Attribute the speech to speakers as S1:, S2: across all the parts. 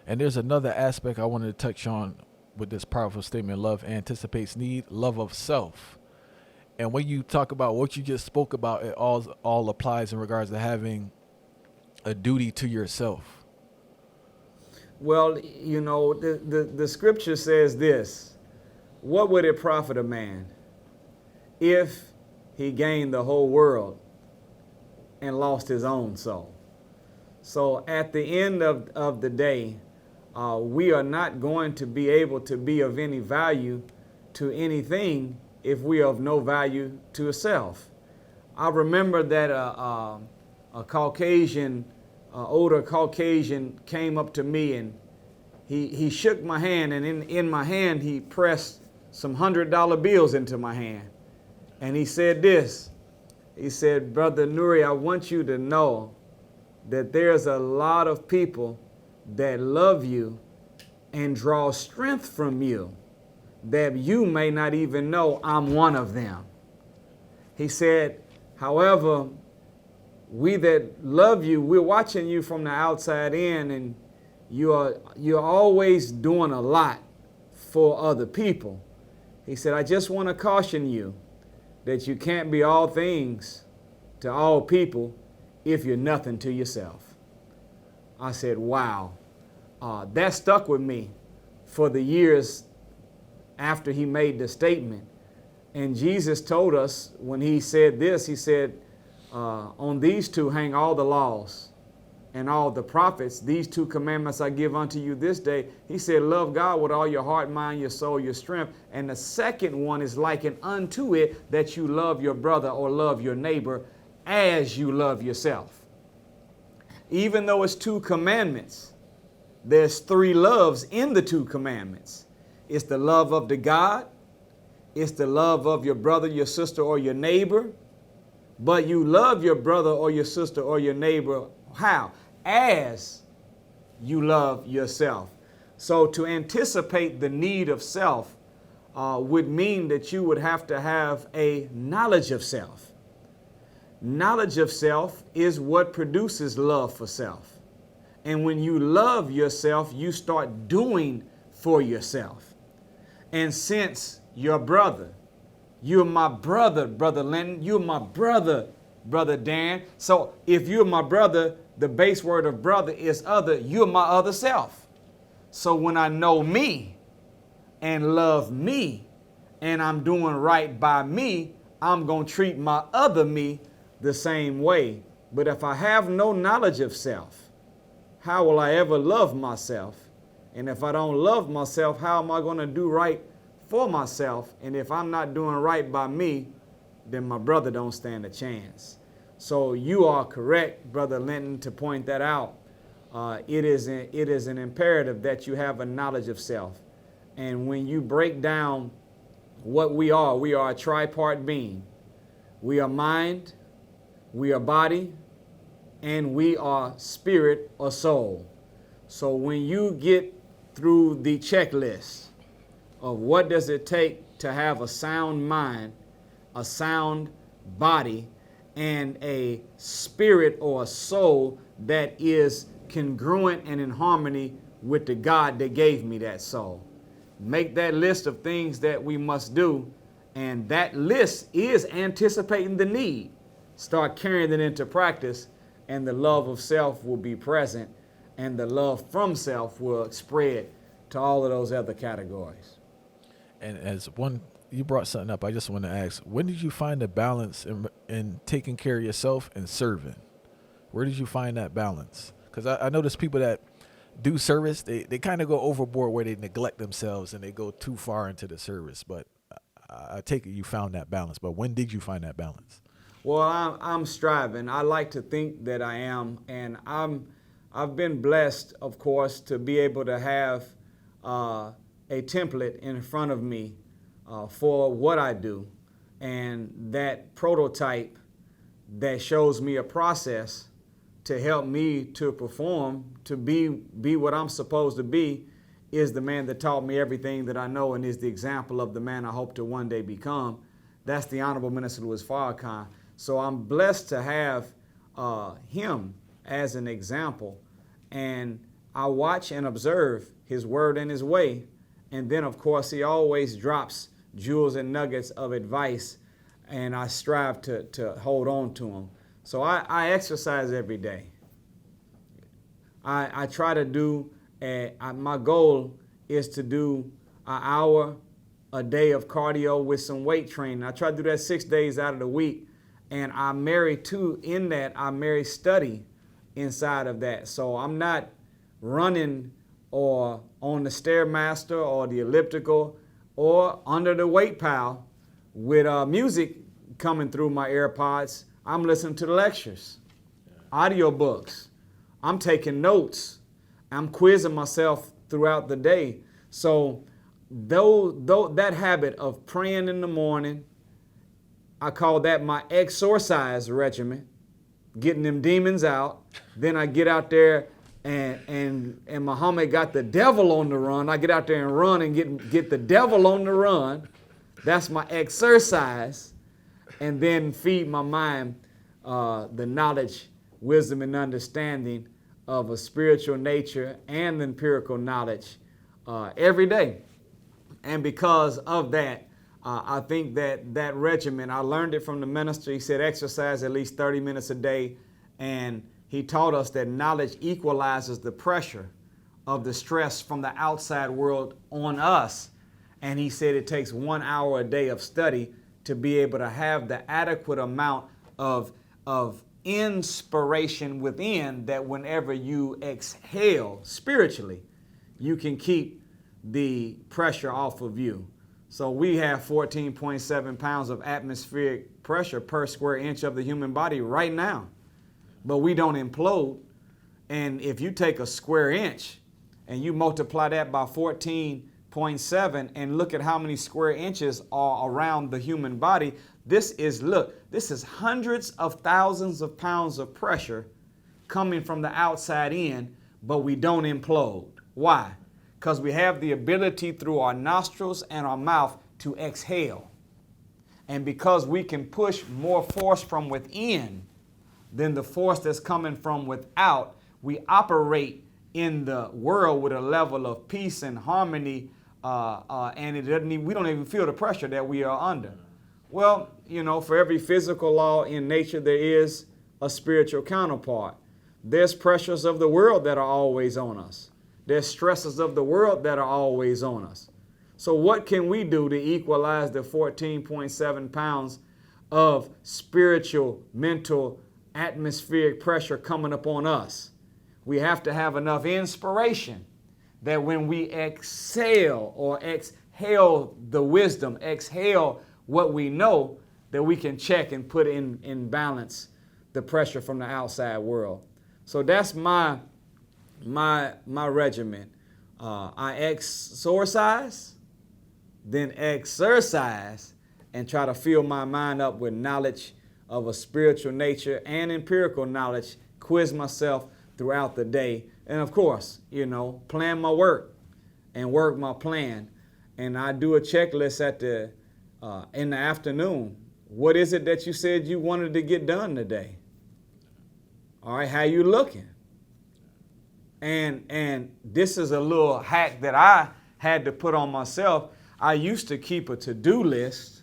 S1: And there's another aspect I wanted to touch on with this powerful statement: love anticipates need, love of self. And when you talk about what you just spoke about, it all applies in regards to having a duty to yourself.
S2: Well, the scripture says this: what would it profit a man if he gained the whole world and lost his own soul? So at the end of the day, we are not going to be able to be of any value to anything if we are of no value to self. I remember that a Caucasian, older Caucasian, came up to me, and he shook my hand, and in my hand he pressed some $100 bills into my hand. And he said this: he said, "Brother Nuri, I want you to know that there's a lot of people that love you and draw strength from you that you may not even know I'm one of them." He said, "However, we that love you, we're watching you from the outside in, and you're always doing a lot for other people." He said, "I just want to caution you that you can't be all things to all people if you're nothing to yourself." I said, wow. That stuck with me for the years after he made the statement. And Jesus told us when he said this, he said, on these two hang all the laws and all the prophets. These two commandments I give unto you this day. He said, love God with all your heart, mind, your soul, your strength. And the second one is likened unto it, that you love your brother or love your neighbor as you love yourself. Even though it's two commandments, there's three loves in the two commandments. It's the love of the God. It's the love of your brother, your sister, or your neighbor. But you love your brother or your sister or your neighbor, how? As you love yourself. So to anticipate the need of self would mean that you would have to have a knowledge of self. Knowledge of self is what produces love for self. And when you love yourself, you start doing for yourself. And since your brother, you're my brother, Brother Lennon, you're my brother, Brother Dan. So if you're my brother, the base word of brother is other, you're my other self. So when I know me and love me and I'm doing right by me, I'm going to treat my other me the same way. But if I have no knowledge of self, how will I ever love myself? And if I don't love myself, how am I going to do right for myself? And if I'm not doing right by me, then my brother don't stand a chance. So you are correct, Brother Linton, to point that out. It is an imperative that you have a knowledge of self. And when you break down what we are a tripart being. We are mind, we are body, and we are spirit or soul. So when you get through the checklist of what does it take to have a sound mind, a sound body, and a spirit or a soul that is congruent and in harmony with the God that gave me that soul. Make that list of things that we must do, and that list is anticipating the need. Start carrying it into practice, and the love of self will be present, and the love from self will spread to all of those other categories.
S1: And as one, you brought something up, I just want to ask, when did you find the balance in taking care of yourself and serving? Where did you find that balance? Because I notice people that do service, they kind of go overboard where they neglect themselves and they go too far into the service. But I take it you found that balance. But when did you find that balance?
S2: Well, I'm striving. I like to think that I am, and I've been blessed, of course, to be able to have a template in front of me for what I do, and that prototype that shows me a process to help me to perform, to be what I'm supposed to be, is the man that taught me everything that I know and is the example of the man I hope to one day become. That's the Honorable Minister Louis Farrakhan. So I'm blessed to have him as an example, and I watch and observe his word and his way. And then, of course, he always drops jewels and nuggets of advice, and I strive to hold on to them. So I exercise every day. I try to do, my goal is to do an hour a day of cardio with some weight training. I try to do that 6 days out of the week. And I marry study inside of that. So I'm not running or on the Stairmaster or the elliptical or under the weight pile with music coming through my AirPods. I'm listening to the lectures, audiobooks. I'm taking notes. I'm quizzing myself throughout the day. So though that habit of praying in the morning, I call that my exorcise regimen, getting them demons out. Then I get out there and Muhammad got the devil on the run. I get out there and run and get the devil on the run. That's my exercise. And then feed my mind the knowledge, wisdom, and understanding of a spiritual nature and empirical knowledge every day. And because of that, I think that regimen, I learned it from the minister. He said exercise at least 30 minutes a day. And he taught us that knowledge equalizes the pressure of the stress from the outside world on us. And he said it takes 1 hour a day of study to be able to have the adequate amount of inspiration within, that whenever you exhale spiritually, you can keep the pressure off of you. So we have 14.7 pounds of atmospheric pressure per square inch of the human body right now, but we don't implode. And if you take a square inch and you multiply that by 14.7 and look at how many square inches are around the human body, this is hundreds of thousands of pounds of pressure coming from the outside in, but we don't implode. Why? Because we have the ability through our nostrils and our mouth to exhale. And because we can push more force from within than the force that's coming from without, we operate in the world with a level of peace and harmony, and we don't even feel the pressure that we are under. Well, for every physical law in nature, there is a spiritual counterpart. There's pressures of the world that are always on us. There's stresses of the world that are always on us. So what can we do to equalize the 14.7 pounds of spiritual, mental, atmospheric pressure coming upon us? We have to have enough inspiration that when we exhale or exhale the wisdom, exhale what we know, that we can check and put in balance the pressure from the outside world. So that's my regimen. I exorcise, then exercise, and try to fill my mind up with knowledge of a spiritual nature and empirical knowledge, quiz myself throughout the day, and of course, plan my work and work my plan. And I do a checklist in the afternoon. What is it that you said you wanted to get done today? All right, how you looking? And this is a little hack that I had to put on myself. I used to keep a to-do list,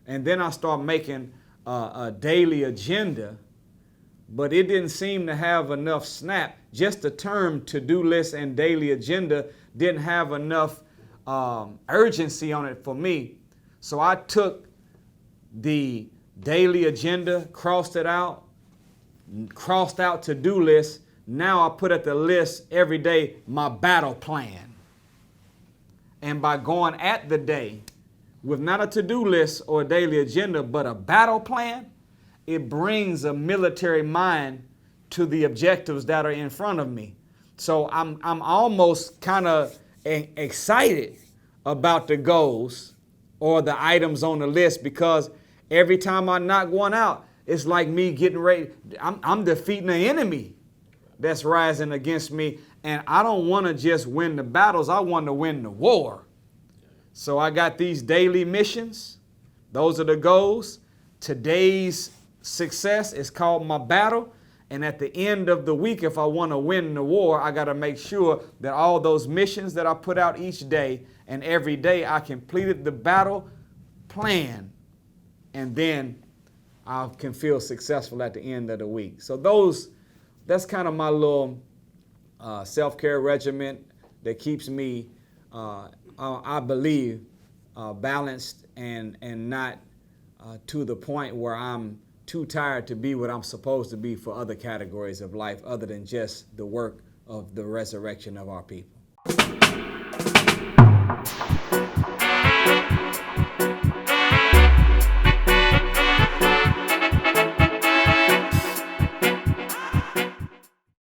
S2: and then I started making a daily agenda, but it didn't seem to have enough snap. Just the term to-do list and daily agenda didn't have enough urgency on it for me. So I took the daily agenda, crossed out to-do list. Now I put at the list every day my battle plan. And by going at the day with not a to-do list or a daily agenda, but a battle plan, it brings a military mind to the objectives that are in front of me. So I'm almost kind of excited about the goals or the items on the list, because every time I knock one out, it's like me getting ready. I'm defeating the enemy that's rising against me. And I don't want to just win the battles. I want to win the war. So I got these daily missions. Those are the goals. Today's success is called my battle. And at the end of the week, if I want to win the war, I got to make sure that all those missions that I put out each day and every day, I completed the battle plan. And then I can feel successful at the end of the week. So that's kind of my little self-care regimen that keeps me, I believe, balanced and not to the point where I'm too tired to be what I'm supposed to be for other categories of life other than just the work of the resurrection of our people.